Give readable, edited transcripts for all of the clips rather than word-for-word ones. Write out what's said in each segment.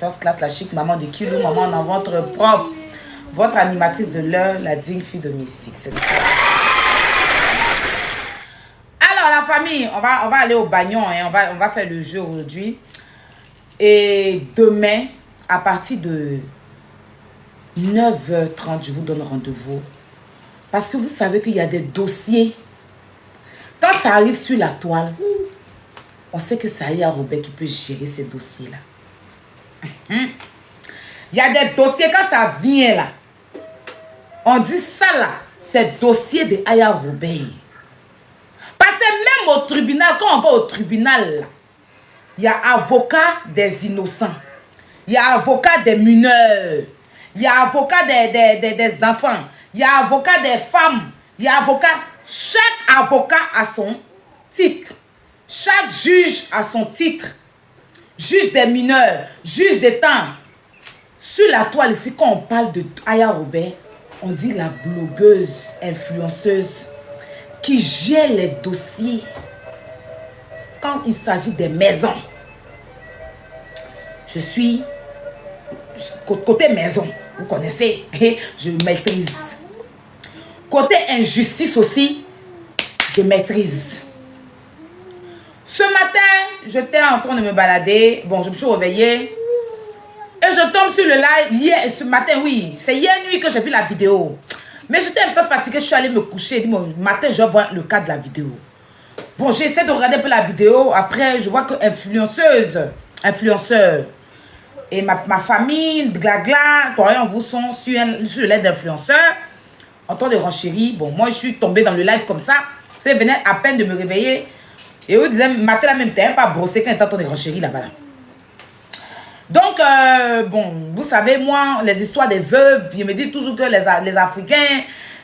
First class, la chic maman de Kilo, maman dans votre propre, votre animatrice de l'heure, la digne fille de Mystique. Alors la famille, on va aller au bagnon, hein, on va faire le jeu aujourd'hui. Et demain, à partir de 9h30, je vous donne rendez-vous. Parce que vous savez qu'il y a des dossiers. Quand ça arrive sur la toile, on sait que c'est Aya Robert qui peut gérer ces dossiers-là. Il y a des dossiers, quand ça vient là, on dit ça là, c'est dossier de Aya Robert. Parce que même au tribunal, quand on va au tribunal, il y a avocat des innocents, il y a avocat des mineurs, il y a avocat des enfants, il y a avocat des femmes, il y a avocat, chaque avocat a son titre, chaque juge a son titre. Juge des mineurs, juge des temps. Sur la toile ici, quand on parle de Aya Robert, on dit la blogueuse, influenceuse qui gère les dossiers quand il s'agit des maisons. Je suis côté maison, vous connaissez, je maîtrise. Côté injustice aussi, je maîtrise. Ce matin, j'étais en train de me balader. Bon, je me suis réveillée. Et je tombe sur le live. Hier, ce matin, oui. C'est hier nuit que j'ai vu la vidéo. Mais j'étais un peu fatiguée. Je suis allée me coucher. Bon, matin, je vois le cas de la vidéo. Bon, j'essaie de regarder un peu la vidéo. Après, je vois que influenceur. Et ma famille, Glagla, on vous sont sur l'aide d'influenceurs. En temps de renchérie. Bon, moi, je suis tombée dans le live comme ça. Je venais à peine de me réveiller. Et eux disaient, matin la même, t'es pas brossé quand t'es en train de renchérir là-bas. Donc, bon, vous savez, moi, les histoires des veuves, je me dis toujours que les Africains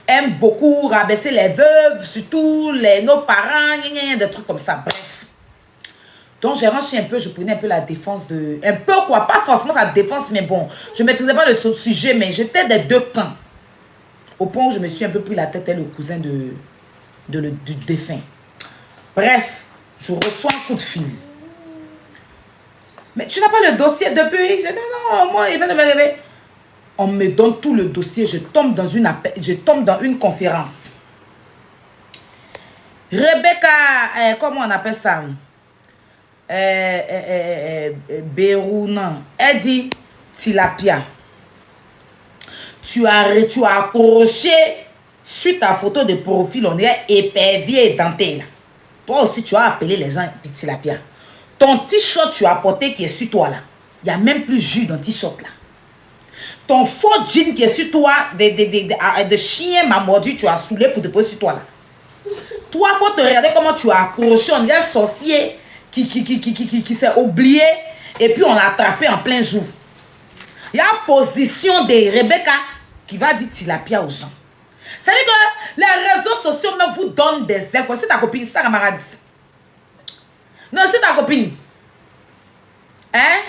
aiment beaucoup rabaisser les veuves, surtout nos parents, des trucs comme ça, bref. Donc, j'ai renché un peu, je prenais un peu la défense de... Un peu quoi, pas forcément sa défense, mais bon, je ne maîtrisais pas le sujet, mais j'étais des deux camps. Au point où je me suis un peu pris la tête et le cousin du défunt. Bref. Je reçois un coup de fil. Mais tu n'as pas le dossier depuis? Je dis non, moi, il vient de me réveiller. On me donne tout le dossier. Je tombe dans une conférence. Rebecca, comment on appelle ça? Bérounan. Elle dit, Tilapia, tu as accroché sur ta photo de profil, on est épervier et denté là. Toi aussi, tu as appelé les gens Tilapia. Ton t-shirt tu as porté qui est sur toi là. Il n'y a même plus jus dans le t-shirt là. Ton faux jean qui est sur toi, de chien m'a mordu, tu as saoulé pour te poser sur toi là. Toi, il faut te regarder comment tu as accroché. On dirait un sorcier qui s'est oublié et puis on l'a attrapé en plein jour. Il y a la position de Rebecca qui va dire Tilapia aux gens. C'est-à-dire que les réseaux sociaux même vous donnent des infos. C'est ta copine, c'est ta camarade. Non, c'est ta copine. Hein?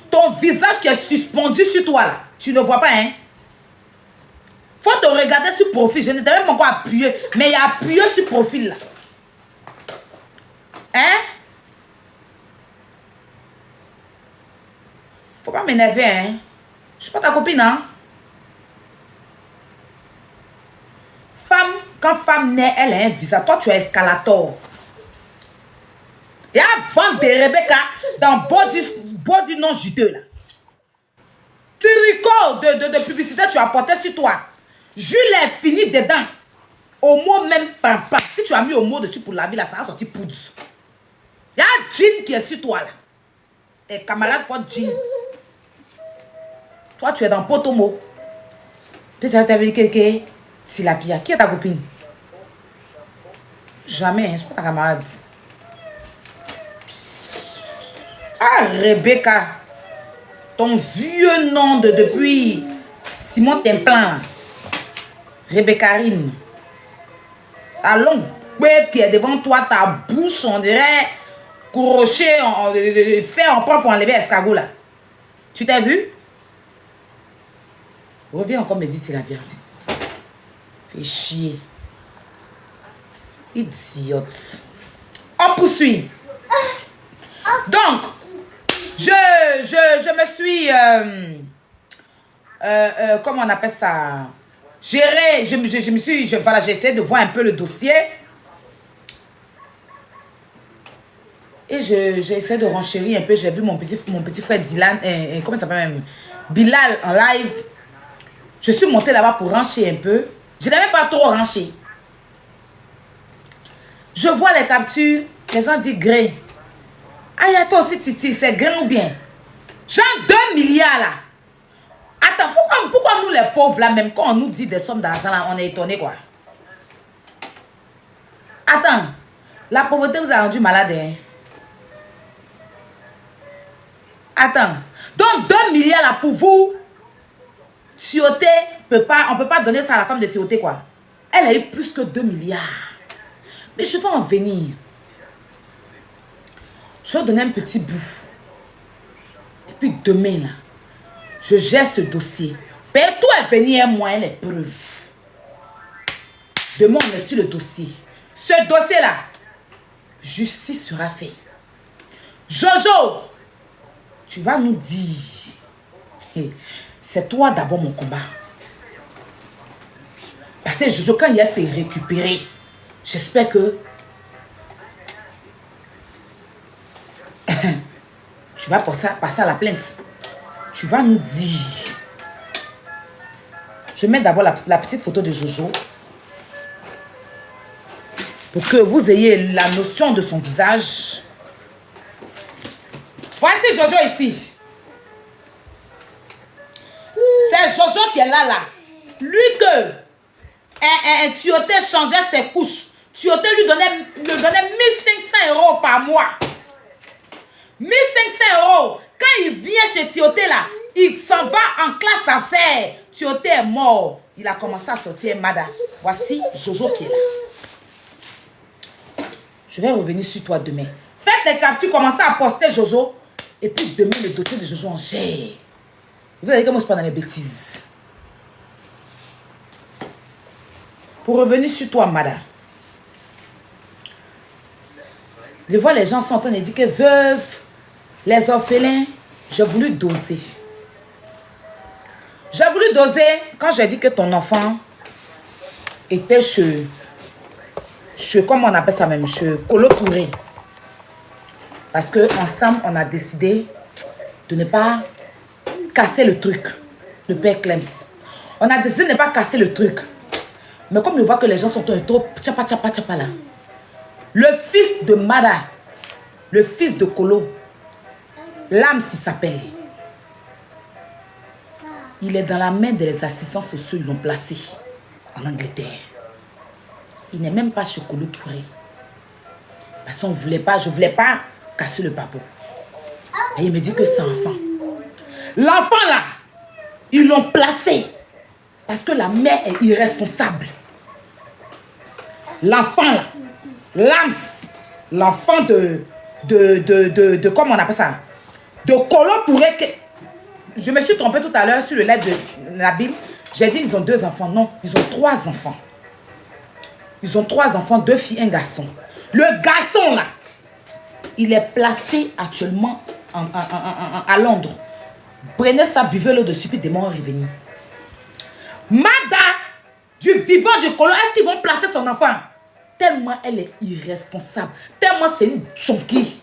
Ton visage qui est suspendu sur toi là. Tu ne vois pas, hein? Faut te regarder sur profil. Je n'étais même pas encore appuyé. Mais il y a appuyé sur profil là. Hein? Faut pas m'énerver, hein? Je suis pas ta copine, hein? Femme, quand femme naît, elle a un visage. Toi, tu es escalator. Et avant de Rebecca, dans body non juteux, là. Tricot de publicité, tu as porté sur toi. Jules est fini dedans. Au mot même, pam. Si tu as mis au mot dessus pour laver, là, ça a sorti poudre. Il y a un jean qui est sur toi, là. Tes camarades portent jean. Toi, tu es dans Potomo. Puis tu as vu quelqu'un. Tilapia. Qui est ta copine? Jamais, hein, je ne suis pas ta camarade. Ah, Rebecca. Ton vieux nom de depuis Simon Templan. Rebecca Rine. Ta longue web qui est devant toi, ta bouche, on dirait crochet, fait en prend pour enlever escargot là. Tu t'es vu? Reviens encore me dire Tilapia. Fais chier. Idiote. On poursuit. Donc, Je me suis... comment on appelle ça? Géré. Voilà, j'ai essayé de voir un peu le dossier. Et j'ai essayé de renchérir un peu. J'ai vu mon petit frère Dylan, comment ça s'appelle même? Bilal en live. Je suis montée là-bas pour rancher un peu. Je n'avais pas trop ranché. Je vois les captures. Les gens disent grain. Aïe, toi aussi, c'est grain ou bien? Genre 2 milliards là. Attends, pourquoi nous les pauvres là, même quand on nous dit des sommes d'argent là, on est étonnés quoi? Attends, la pauvreté vous a rendu malade hein? Attends, donc 2 milliards là pour vous, Tioté, on ne peut pas donner ça à la femme de Tioté quoi. Elle a eu plus que 2 milliards. Mais je vais en venir. Je vais donner un petit bout. Et puis demain là, je gère ce dossier. Perto est venu un moyen les preuves. Demain on est sur le dossier. Ce dossier là, justice sera faite. Jojo, tu vas nous dire, c'est toi d'abord mon combat. Parce que Jojo, quand il a été récupéré, j'espère que tu vas passer à la plainte. Tu vas nous dire. Je mets d'abord la petite photo de Jojo pour que vous ayez la notion de son visage. Voici Jojo ici. C'est Jojo qui est là. Lui que Tioté changeait ses couches. Tioté lui donnait 1500 € par mois. 1500 €. Quand il vient chez Tioté là, il s'en va en classe affaires. Tioté est mort. Il a commencé à sortir Mada. Voici Jojo qui est là. Je vais revenir sur toi demain. Faites les captures, commencez à poster Jojo. Et puis demain, le dossier de Jojo en gère. Vous allez dire que moi je suis pas dans les bêtises. Pour revenir sur toi, Mada. Je vois les gens sont en train de dire que veuve, les orphelins, j'ai voulu doser. J'ai voulu doser quand j'ai dit que ton enfant était chez comment on appelle ça même, chez Kolo Touré. Parce que ensemble, on a décidé de ne pas casser le truc, le père Clems. On a décidé de ne pas casser le truc. Mais comme je vois que les gens sont trop tchapa là. Le fils de Mada, le fils de Kolo, l'âme s'il s'appelle. Il est dans la main des assistants sociaux, ils l'ont placé en Angleterre. Il n'est même pas chez Kolo Touré. Parce qu'on voulait pas, je ne voulais pas casser le papo. Et il me dit que c'est enfant. L'enfant là, ils l'ont placé. Parce que la mère est irresponsable. L'enfant là, l'âme, l'enfant de comment on appelle ça? De Kolo Touré. Je me suis trompée tout à l'heure sur le live de Nabil. J'ai dit ils ont 2 enfants. Non, ils ont 3 enfants. Ils ont 3 enfants, 2 filles, 1 garçon. Le garçon là, il est placé actuellement à Londres. Prenez ça, buvez l'eau dessus, puis demain on va revenir. Mada, du vivant du Kolo, est-ce qu'ils vont placer son enfant? Tellement elle est irresponsable. Tellement c'est une junkie.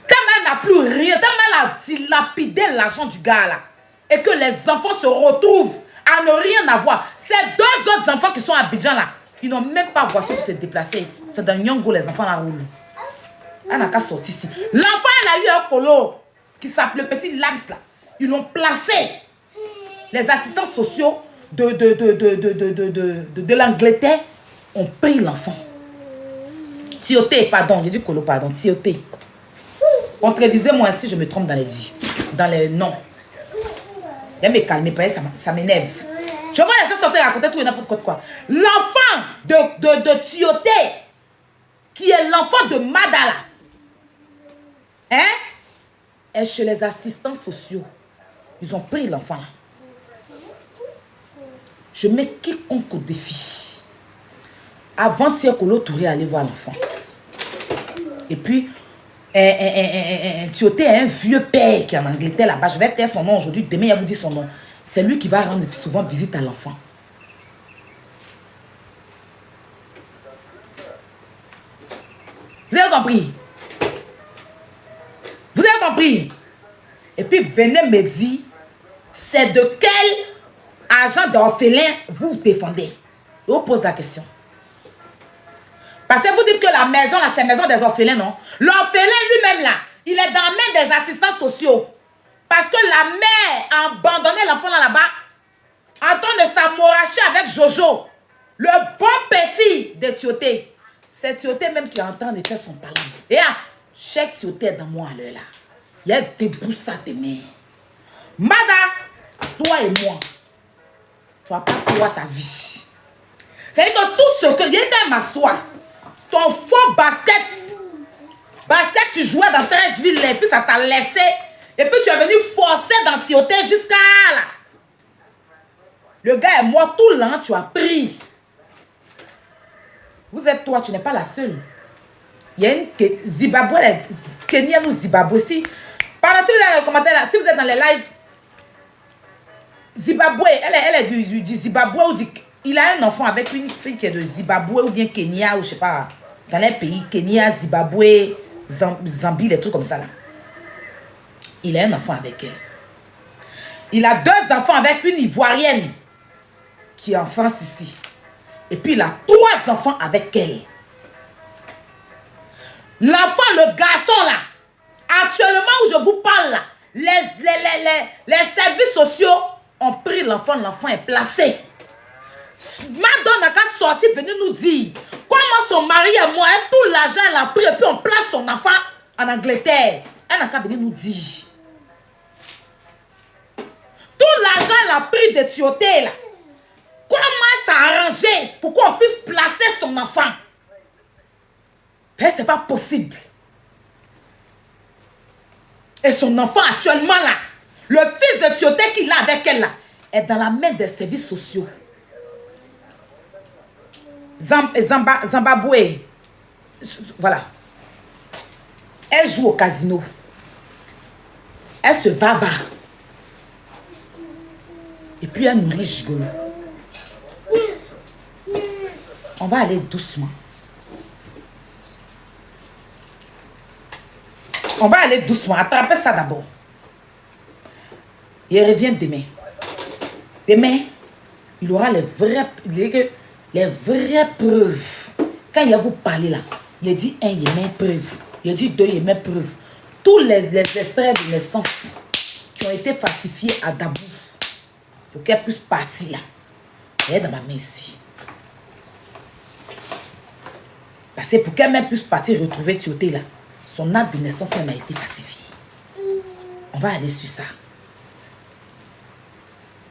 Tellement elle n'a plus rien. Tellement elle a dilapidé l'argent du gars là. Et que les enfants se retrouvent à ne rien avoir. Ces 2 autres enfants qui sont à Abidjan là, ils n'ont même pas voiture pour se déplacer. C'est dans Nyongo, les enfants là roulent. Elle n'a qu'à sortir ici. L'enfant, elle a eu un Kolo qui s'appelle le petit Labs là. Ils l'ont placé. Les assistants sociaux de l'Angleterre ont pris l'enfant. Tioté, pardon, j'ai dit Kolo, pardon, Tioté. Contredisez-moi si je me trompe dans les noms. Viens me calmer, ça m'énerve. Je vois les gens sortir raconter tout et n'importe quoi. L'enfant de Tioté, qui est l'enfant de Madala, hein, est chez les assistants sociaux. Ils ont pris l'enfant là. Je mets quiconque au défi. Avant-hier, Kolo Touré allait voir l'enfant. Et puis, Tioté est un vieux père qui est en Angleterre là-bas. Je vais taire son nom aujourd'hui. Demain, il va vous dire son nom. C'est lui qui va rendre souvent visite à l'enfant. Vous avez compris? Vous avez compris? Et puis, venez me dire, c'est de quel agent d'orphelin vous vous défendez? Je vous pose la question. Parce que vous dites que la maison, là, c'est la maison des orphelins, non? L'orphelin lui-même, là, il est dans la main des assistants sociaux. Parce que la mère a abandonné l'enfant là-bas en train de s'amouracher avec Jojo. Le bon petit de Tioté. C'est Tioté même qui est en train de faire son palan. Et là, chaque Tioté est dans moi à l'heure là. Il y a des boussas de mains. Mada, toi et moi, tu vas pas trouver ta vie. C'est-à-dire que tout ce que... Il y a quand même m'asseoir. Ton faux basket, tu jouais dans Trècheville et puis ça t'a laissé. Et puis tu es venu forcer dans Tioté jusqu'à là. Le gars et moi, tout l'an, tu as pris. Vous êtes toi, tu n'es pas la seule. Il y a une Zimbabwe, Kenya ou Zimbabwe aussi. Pardon, si vous êtes dans les commentaires, là, si vous êtes dans les lives, Zimbabwe, elle est du Zimbabwe ou du... Il a un enfant avec une fille qui est de Zimbabwe ou bien Kenya ou je sais pas. Dans les pays, Kenya, Zimbabwe, Zambie, les trucs comme ça là. Il a un enfant avec elle. Il a 2 enfants avec une Ivoirienne qui est en France ici. Et puis il a 3 enfants avec elle. L'enfant, le garçon là, actuellement où je vous parle là, les services sociaux ont pris l'enfant, l'enfant est placé. Madame n'a qu'à sortir, venir nous dire comment son mari et moi, tout l'argent elle a pris et puis on place son enfant en Angleterre. Elle n'a qu'à venir nous dire. Tout l'argent elle a pris de Tioté là. Comment ça a arrangé pour qu'on puisse placer son enfant? Mais c'est pas possible. Et son enfant actuellement là, le fils de Tioté qu'il a avec elle là, est dans la main des services sociaux. Zimbabwe. Voilà. Elle joue au casino. Elle se baba. Et puis elle nourrit Gigolo. On va aller doucement. On va aller doucement. Attrapez ça d'abord. Il revient demain. Demain, il aura les vraies preuves. Quand il va vous parler là, il a dit 1, il met preuve. Il a dit 2, il met preuve. Tous les extraits de naissance qui ont été falsifiés à Dabou pour qu'elle puisse partir là. Elle est dans ma main ici. Parce que pour qu'elle même puisse partir retrouver Tioté là, son acte de naissance même a été falsifié. On va aller sur ça.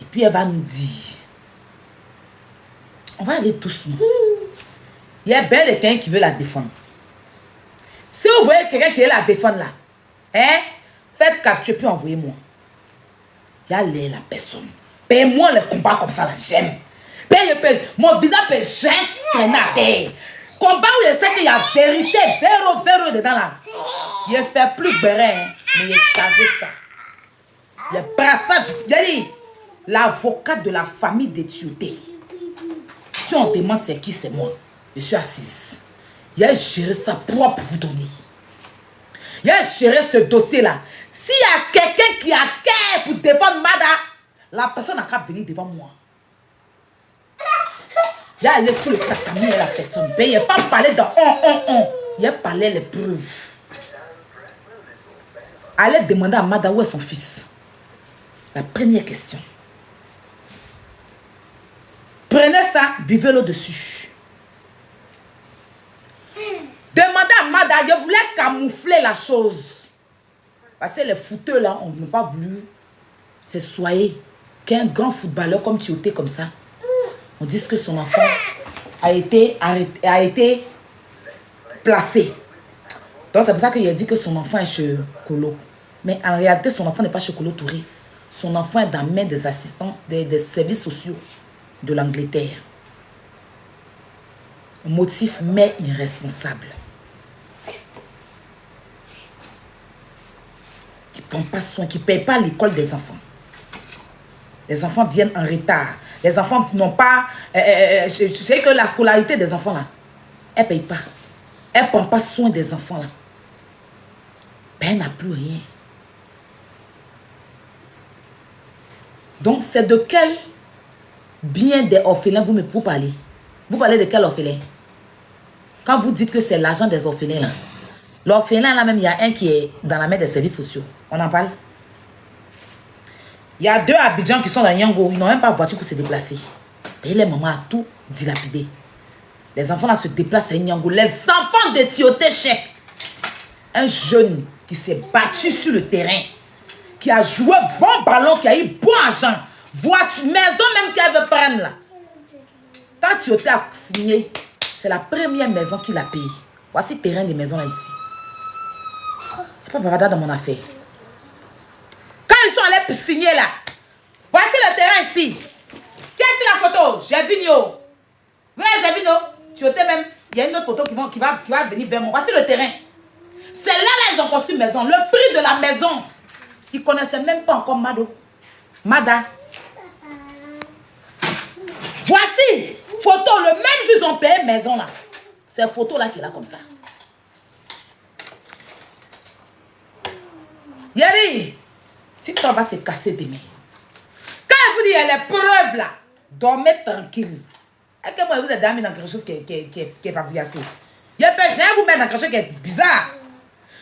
Et puis elle va nous dire. On va aller doucement. Il y a bien quelqu'un qui veut la défendre. Si vous voyez quelqu'un qui veut la défendre là, hein, faites capture puis envoyez-moi. Il y a la personne. Paye-moi le combat comme ça là, j'aime. Mon visage peut gêner. Combat où je sais qu'il y a vérité, véro dedans là. Il ne fait plus béret, hein, mais il a chargé ça. Il a brassage. Il a dit, l'avocat de la famille de Tioté. Si on demande c'est qui, c'est moi. Je suis assise. Il a géré ça pour vous donner. Il a géré ce dossier-là. S'il y a quelqu'un qui a cœur pour défendre Mada, la personne n'a qu'à venir devant moi. Il a allé sur le tatami et la personne. Il n'a pas parlé de on. Il a parlé les preuves. Allez demander à Mada où est son fils. La première question. Prenez ça, buvez l'eau dessus. Demandez à Mada, je voulais camoufler la chose. Parce que les footeux là, on n'a pas voulu se soyer qu'un grand footballeur comme Tioté comme ça. On dit que son enfant a été placé. Donc c'est pour ça qu'il a dit que son enfant est chez Kolo. Mais en réalité, son enfant n'est pas chez Kolo Touré. Son enfant est dans la main des assistants, des services sociaux de l'Angleterre. Motif, mais irresponsable. prend pas soin, qui ne paye pas l'école des enfants. Les enfants viennent en retard. Les enfants n'ont pas... tu sais que la scolarité des enfants, là, elle ne paye pas. Elle ne prend pas soin des enfants, là. Ben, elle n'a plus rien. Donc, c'est de quel bien des orphelins vous parlez? Vous parlez de quel orphelin? Quand vous dites que c'est l'argent des orphelins, là. L'orphelin, là même, il y a un qui est dans la main des services sociaux. On en parle? Il y a 2 Abidjan qui sont dans Yango. Ils n'ont même pas de voiture pour se déplacer. Et les mamans ont tout dilapidé. Les enfants là se déplacent à Yango. Les enfants de Tioté Chèque. Un jeune qui s'est battu sur le terrain. Qui a joué bon ballon, qui a eu bon argent. Voiture, maison même qu'elle veut prendre là. Quand Tioté a signé, c'est la première maison qu'il a payée. Voici le terrain des maisons là ici. Il n'y a pas bavardage dans mon affaire. Quand ils sont allés signer là, voici le terrain ici. Qu'est-ce que la photo? J'ai vu Nio. Oui, j'ai vu Nio. Tu étais même. Il y a une autre photo qui va venir vers moi. Voici le terrain. C'est là, ils ont construit une maison. Le prix de la maison. Ils ne connaissaient même pas encore Mada. Voici. Photo. Le même jour, ils ont payé une maison là. C'est photo là qui est là comme ça. Yeri, si tu vas se casser demain. Quand je vous dis, il y a les preuves là, dormez tranquille. Et que moi, vous êtes mis dans quelque chose qui est favouillassé. Je peux jamais vous mettre dans quelque chose qui est bizarre.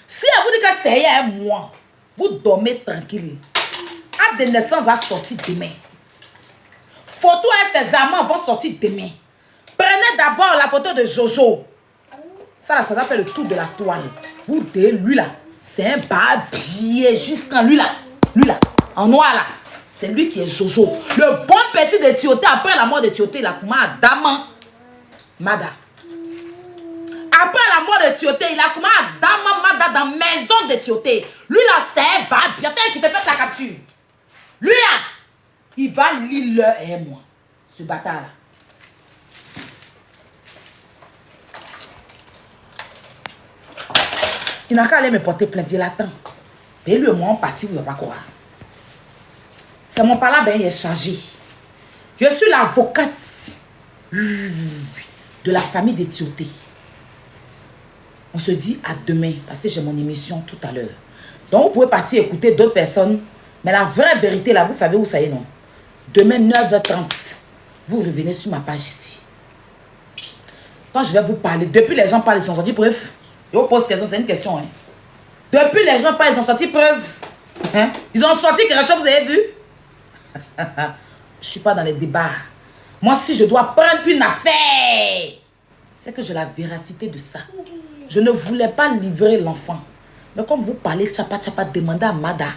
Si elle vous dit que c'est un mois, vous dormez tranquille. Acte de naissance va sortir demain. Photo et ses amants vont sortir demain. Prenez d'abord la photo de Jojo. Ça là, ça va faire le tour de la toile. Vous dites, lui là. C'est un barbier jusqu'en lui là, en noir là. C'est lui qui est Jojo. Le bon petit de Tioté, après la mort de Tioté, il a comment Dama Mada. Après la mort de Tioté, il a comment Dama Mada dans la maison de Tioté. Lui là, c'est un barbier qui te fait la capture. Lui là, il va lire l'heure et moi. Ce bâtard là. Il n'a qu'à aller me porter plainte, il attend. Et lui, moi, on partit, vous ne pas croire. C'est mon pala, ben, il est chargé. Je suis l'avocate de la famille des Tioté. On se dit à demain, parce que j'ai mon émission tout à l'heure. Donc, vous pouvez partir écouter d'autres personnes. Mais la vraie vérité, là, vous savez où ça est, non? Demain, 9h30, vous revenez sur ma page ici. Quand je vais vous parler, depuis les gens parlent, ils sont sortis preuves. Je vous pose question, c'est une question. Hein. Depuis les gens parlent, ils ont sorti preuve. Hein? Ils ont sorti quelque chose, vous avez vu? Je ne suis pas dans les débats. Moi, si je dois prendre une affaire, c'est que j'ai la véracité de ça. Je ne voulais pas livrer l'enfant. Mais comme vous parlez tchapa tchapa, demandez à Mada,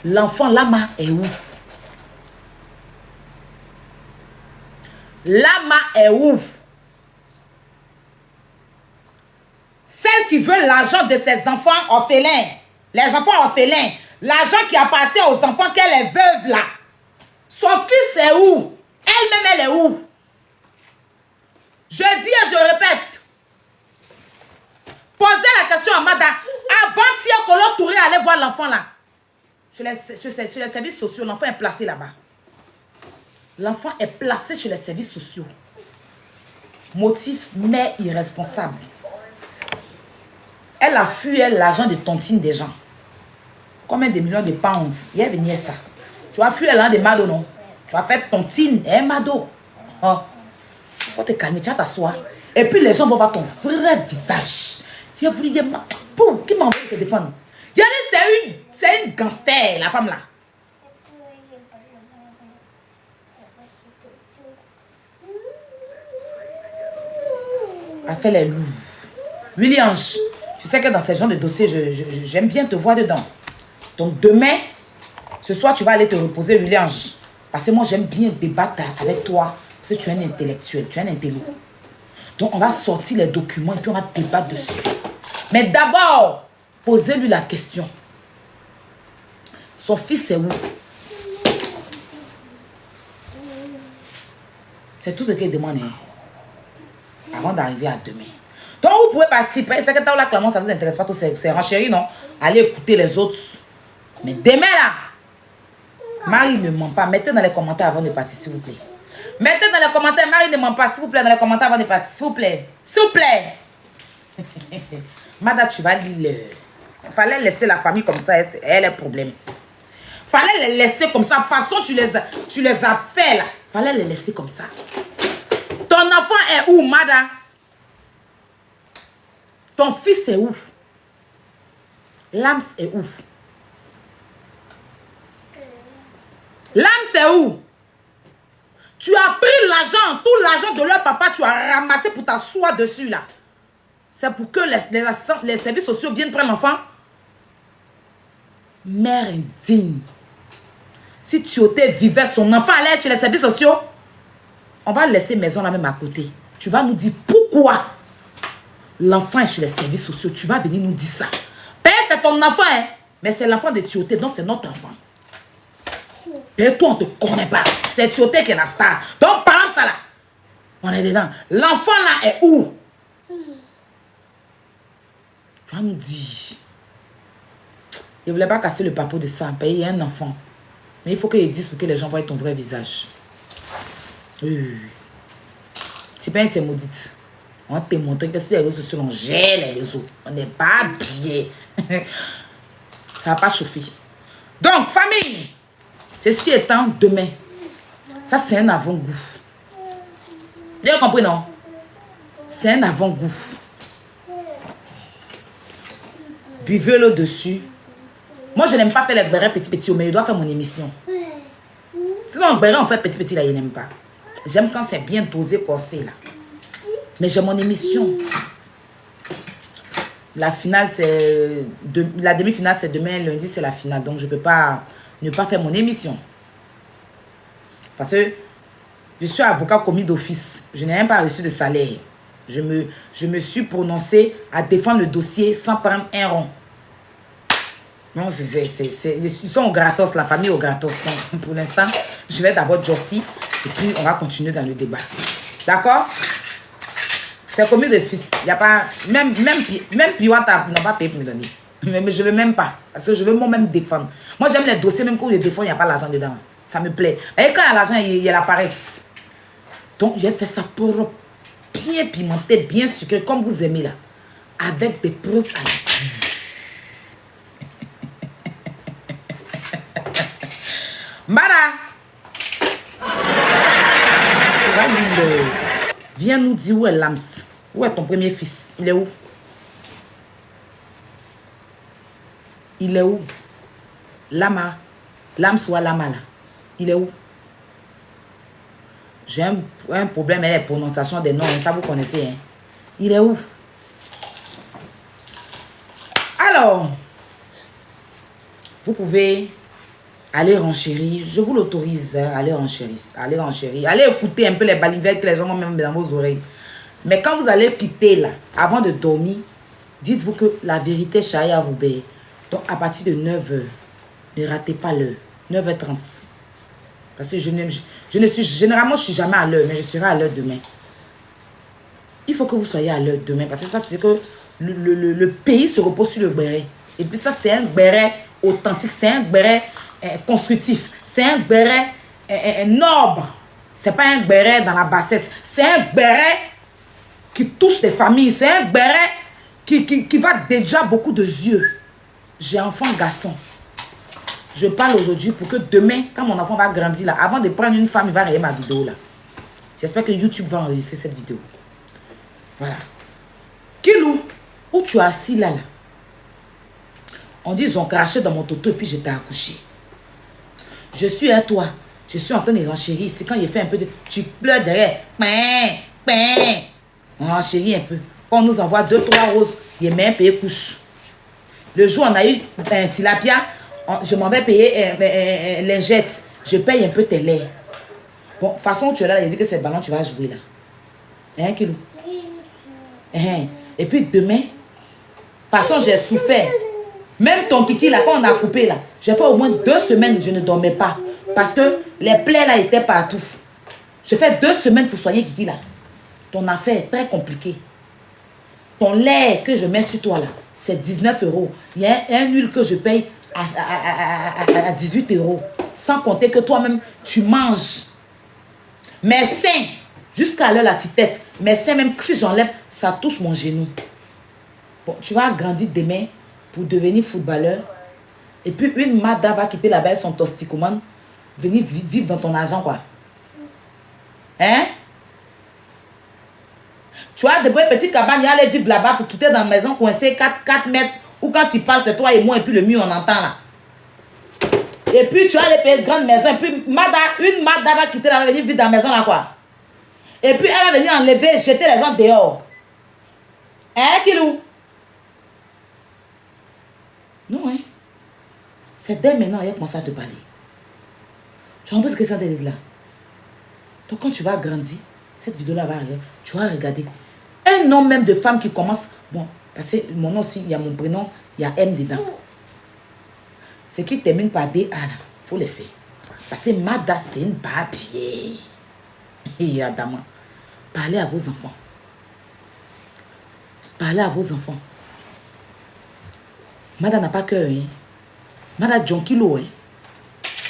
l'enfant Lama est où? Lama est où? Celle qui veut l'argent de ses enfants orphelins, les enfants orphelins, l'argent qui appartient aux enfants qu'elle est veuve là. Son fils est où? Elle-même, elle est où? Je dis et je répète. Posez la question à Mada. Avant-hier, Kolo Touré allait voir l'enfant là. Sur les services sociaux, l'enfant est placé là-bas. L'enfant est placé chez les services sociaux. Motif, mère irresponsable. Elle a fui l'argent de tontine des gens. Combien de millions de pounds? Il y a venu ça. Tu as fui l'argent de Mado, non? Tu as fait tontine, hein, Mado? Oh. Il faut te calmer, tu vas t'asseoir. Et puis les gens vont voir ton vrai visage. J'ai voulu dire, qui m'a envoyé te défendre? C'est une gangster, la femme là. Elle fait les loups. William, tu sais que dans ce genre de dossier, j'aime bien te voir dedans. Donc demain, ce soir, tu vas aller te reposer, William. Parce que moi, j'aime bien débattre avec toi. Parce que tu es un intellectuel, tu es un intello. Donc on va sortir les documents et puis on va débattre dessus. Mais d'abord, posez-lui la question. Son fils est où? C'est tout ce qu'il demande. Hein, avant d'arriver à demain. Donc, vous pouvez participer. C'est que la Clamant, ça ne vous intéresse pas tous. C'est renchéri, non? Allez écouter les autres. Mais demain là, Marie ne ment pas. Mettez dans les commentaires avant de partir, s'il vous plaît. Mettez dans les commentaires, Marie ne ment pas, s'il vous plaît, dans les commentaires avant de partir, s'il vous plaît. S'il vous plaît. Madame, tu vas lire. Il fallait laisser la famille comme ça, elle a problème. Fallait les laisser comme ça. De toute façon, tu les as fait là. Fallait les laisser comme ça. Ton enfant est où, Mada? Ton fils est où? L'âme est où? L'âme c'est où? Tu as pris l'argent, tout l'argent de leur papa, tu as ramassé pour t'asseoir dessus là. C'est pour que les services sociaux viennent prendre l'enfant. Mère indigne. Si Tioté vivait, son enfant allait chez les services sociaux, on va laisser maison là même à côté. Tu vas nous dire pourquoi l'enfant est chez les services sociaux. Tu vas venir nous dire ça. Père, c'est ton enfant, hein? Mais c'est l'enfant de Tioté, donc c'est notre enfant. Père, toi, on ne te connaît pas. C'est Tioté qui est la star. Donc, parlant ça là, on est dedans. L'enfant là est où? Tu vas nous dire. Il ne voulait pas casser le papeau de ça. Payer un enfant. Mais il faut qu'ils disent pour que les gens voient ton vrai visage. C'est pas une t'es maudite. On te montre que si les réseaux sociaux, on gère les réseaux. On n'est pas bien. Ça va pas chauffer. Donc, famille. Ceci étant, demain. Ça, c'est un avant-goût. Vous avez compris, non? C'est un avant-goût. Buvez-le dessus. Moi, je n'aime pas faire les bérets petit, mais je dois faire mon émission. Non, bérets, on fait petit, là, je n'aime pas. J'aime quand c'est bien dosé, corsé, là. Mais j'ai mon émission. La finale, c'est... La demi-finale, c'est demain, lundi, c'est la finale. Donc, je ne peux pas ne pas faire mon émission. Parce que je suis avocat commis d'office. Je n'ai même pas reçu de salaire. Je me suis prononcé à défendre le dossier sans prendre un rond. Non, ils sont au gratos, la famille au gratos. Donc, pour l'instant, je vais d'abord Jossi et puis on va continuer dans le débat. D'accord? C'est commis d'office. Il n'y a pas... Même Piwata n'a pas payé pour me donner. Mais je ne veux même pas. Parce que je veux moi-même défendre. Moi, j'aime les dossiers, même quand je défends, il n'y a pas l'argent dedans. Ça me plaît. Et quand il y a l'argent, il y a la paresse. Donc, j'ai fait ça pour bien pimenter, bien sucré, comme vous aimez là. Avec des preuves à l'appui. Mara! Viens nous dire où est Lams. Où est ton premier fils? Il est où? Il est où? Lama. Lams ou Lama là. Il est où? J'ai un problème avec la prononciation des noms. Ça vous connaissez, hein? Il est où? Alors, vous pouvez aller renchérir. Je vous l'autorise. Hein, aller renchérir. Allez renchérir. Allez écouter un peu les balivettes que les gens ont même dans vos oreilles. Mais quand vous allez quitter là, avant de dormir, dites-vous que la vérité Chaya Roubaix. Donc à partir de 9h, ne ratez pas l'heure. 9h30. Parce que généralement, je ne suis jamais à l'heure, mais je serai à l'heure demain. Il faut que vous soyez à l'heure demain. Parce que ça, c'est que le pays se repose sur le béret. Et puis ça, c'est un béret authentique. C'est un béret constructif. C'est un béret noble. C'est pas un béret dans la bassesse. C'est un béret qui touche des familles. C'est un béret qui va déjà beaucoup de yeux. J'ai enfant garçon. Je parle aujourd'hui pour que demain, quand mon enfant va grandir là, avant de prendre une femme, il va regarder ma vidéo là. J'espère que YouTube va enregistrer cette vidéo. Voilà. Kilou, où tu es assis là, on dit ils ont craché dans mon toto et puis j'étais accouché. Je suis à toi. Je suis en train de renchérir. C'est quand il fait un peu de... Tu pleures derrière. On renchérit un peu. Quand on nous envoie 2-3 roses, il met un payé couche. Le jour où on a eu un tilapia, je m'en vais payer lingette. Je paye un peu tes laits. Bon, de toute façon, tu es là, il dit que c'est le ballon, tu vas jouer là. Hein, Kilou? Et puis demain, de toute façon, j'ai souffert. Même ton kiki là, quand on a coupé là, j'ai fait au moins 2 semaines, je ne dormais pas. Parce que les plaies là étaient partout. J'ai fait 2 semaines pour soigner kiki là. Ton affaire est très compliquée. Ton lait que je mets sur toi là, c'est 19 €. Il y a un huile que je paye à 18 €. Sans compter que toi-même, tu manges. Mes seins, jusqu'à l'heure la petite tête, mes seins, même si j'enlève, ça touche mon genou. Bon, tu vas grandir demain pour devenir footballeur. Et puis une madame va quitter là-bas son toxicomane, venir vivre dans ton argent, quoi. Hein? Tu vois, des petites cabanes, il y a aller vivre là-bas pour quitter dans la maison coincée 4 mètres. Ou quand il parle, c'est toi et moi, et puis le mur, on entend là. Et puis tu as les payer grandes maisons. Et puis une madame va quitter là, venir vivre dans la maison là, quoi. Et puis elle va venir enlever, jeter les gens dehors. Hein, Kilou? Non, hein. C'est dès maintenant, elle commence à te parler. Tu comprends ce que ça veut dire là? Donc quand tu vas grandir, cette vidéo-là va arriver, tu vas regarder. Un nom même de femme qui commence... Bon, parce que mon nom aussi, il y a mon prénom, il y a M dedans. Ce qui termine par D, ah là, faut laisser. Parce que Mada, c'est une papier. Et Adama, parlez à vos enfants. Parlez à vos enfants. Mada n'a pas cœur, hein. Mada Jonky Lo, hein.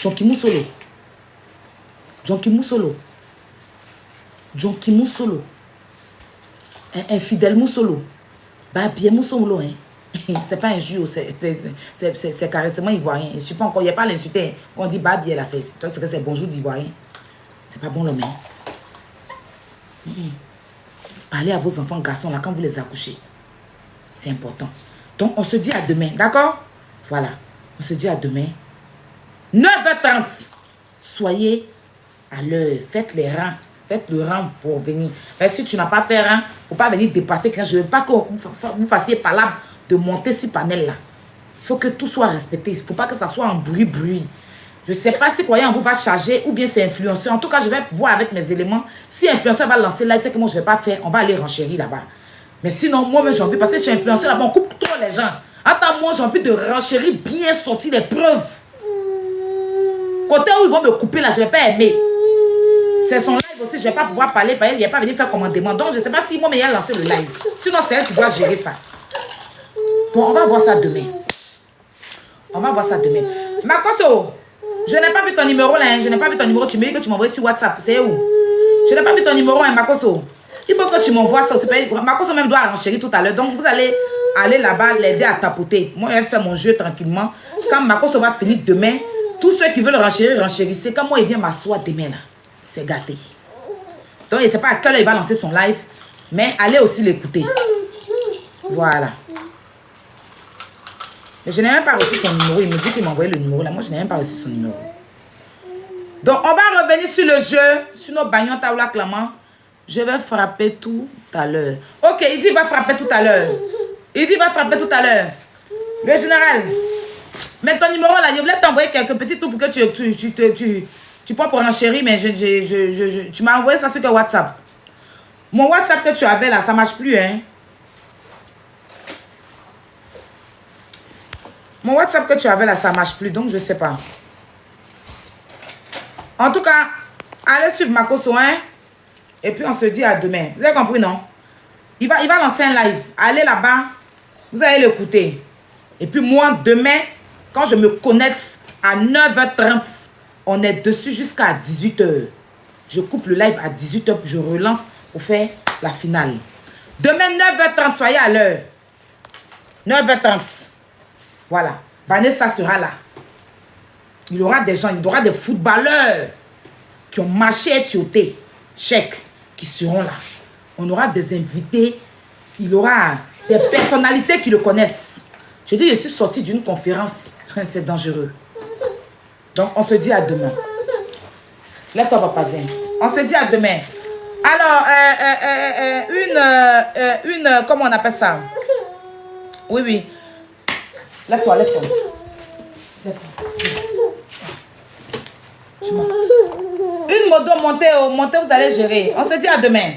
Jonky Moussolo. Jonky Moussolo. Jonky Moussolo. Infidèle Moussolo. Bah, bien Moussolo, hein. C'est pas un jus, c'est carrément ivoirien. Je ne sais pas encore, il n'y a pas l'insulté. Quand on dit bah bien là, c'est bonjour d'ivoirien. C'est pas bon le même. Parlez à vos enfants garçons là quand vous les accouchez. C'est important. Donc on se dit à demain, d'accord? Voilà. On se dit à demain. 9h30. Soyez à l'heure. Faites les rangs. Faites le rang pour venir. Mais si tu n'as pas fait rang, il ne faut pas venir dépasser quand je ne veux pas que vous fassiez par là de monter ce panel là. Il faut que tout soit respecté. Il ne faut pas que ça soit en bruit. Je ne sais pas si croyant vous va charger ou bien c'est influenceur. En tout cas, je vais voir avec mes éléments. Si influenceur va lancer live, c'est que moi je ne vais pas faire. On va aller renchérir là-bas. Mais sinon, moi-même j'ai envie, parce que je suis influenceur là-bas, on coupe trop les gens. Attends, moi j'ai envie de renchérir, bien sortir les preuves. Côté où ils vont me couper là, je ne vais pas aimer. C'est son live aussi, je ne vais pas pouvoir parler, parce qu'il n'y a pas venu faire commandement. Donc je ne sais pas si moi, mais il a lancé le live. Sinon, c'est elle qui doit gérer ça. Bon, on va voir ça demain. On va voir ça demain. Makoso, je n'ai pas vu ton numéro là, hein. Je n'ai pas vu ton numéro. Tu me dis que tu m'envoies sur WhatsApp. C'est où? Je n'ai pas vu ton numéro, hein, Makoso. Il faut que tu m'envoies ça aussi. Makoso même doit renchérir tout à l'heure. Donc vous allez aller là-bas, l'aider à tapoter. Moi, je vais faire mon jeu tranquillement. Quand Makoso va finir demain, tous ceux qui veulent renchérir, renchérissez. Quand moi, il vient m'asseoir demain là, c'est gâté. Donc, je ne sais pas à quelle heure il va lancer son live. Mais allez aussi l'écouter. Voilà. Mais je n'ai même pas reçu son numéro. Il me dit qu'il m'a envoyé le numéro là. Moi, je n'ai même pas reçu son numéro. Donc, on va revenir sur le jeu. Sur nos bagnons taoula clamant. Je vais frapper tout à l'heure. Ok, il dit qu'il va frapper tout à l'heure. Il dit qu'il va frapper tout à l'heure. Le général. Mais ton numéro là, je voulais t'envoyer quelques petits trucs pour que tu prends pour renchérir. Mais tu m'as envoyé ça sur quel WhatsApp? Mon WhatsApp que tu avais là, ça ne marche plus, hein. Mon WhatsApp que tu avais là, ça ne marche plus, donc je ne sais pas. En tout cas, allez suivre Makoso, hein. Et puis on se dit à demain. Vous avez compris, non? Il va lancer un live. Allez là-bas, vous allez l'écouter. Et puis moi, demain, quand je me connecte à 9h30, on est dessus jusqu'à 18h. Je coupe le live à 18h, puis je relance pour faire la finale. Demain, 9h30, soyez à l'heure. 9h30. Voilà. Vanessa sera là. Il y aura des gens, il y aura des footballeurs qui ont marché et tioté. Chèque, qui seront là. On aura des invités. Il y aura des personnalités qui le connaissent. Je dis, je suis sortie d'une conférence. C'est dangereux. Donc, on se dit à demain. Lève-toi, papa, viens. On se dit à demain. Alors, comment on appelle ça? Oui, oui. Lève-toi, lève-toi. Une moto, montez, vous allez gérer. On se dit à demain.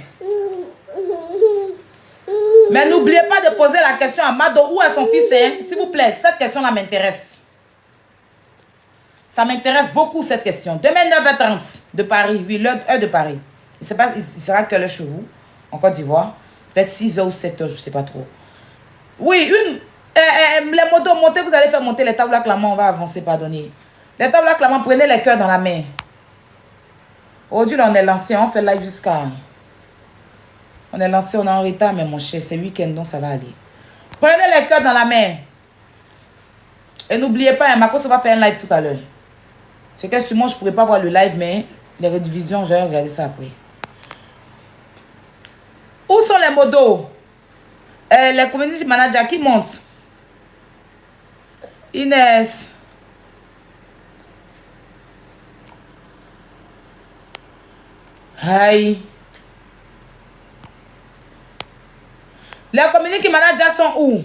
Mais n'oubliez pas de poser la question à Mado, où est son fils, hein? S'il vous plaît, cette question-là m'intéresse. Ça m'intéresse beaucoup, cette question. Demain, 9h30 de Paris. Oui, l'heure de Paris. Je ne sais pas, il sera quelle heure chez vous, en Côte d'Ivoire. Peut-être 6h ou 7h, je ne sais pas trop. Oui, Les motos, montez, vous allez faire monter les tables acclamants, on va avancer, pardonnez. Les tables acclamants, prenez les cœurs dans la main. Aujourd'hui, on est lancé, on fait live jusqu'à... On est lancé, on est en retard, mais mon cher, c'est week-end, donc ça va aller. Prenez les cœurs dans la main. Et n'oubliez pas, Marcos va faire un live tout à l'heure. C'est que sûrement, je ne pourrais pas voir le live, mais les redivisions, je vais regarder ça après. Où sont les modos? Les community managers qui montent. Inès. Aïe. Les community managers sont où?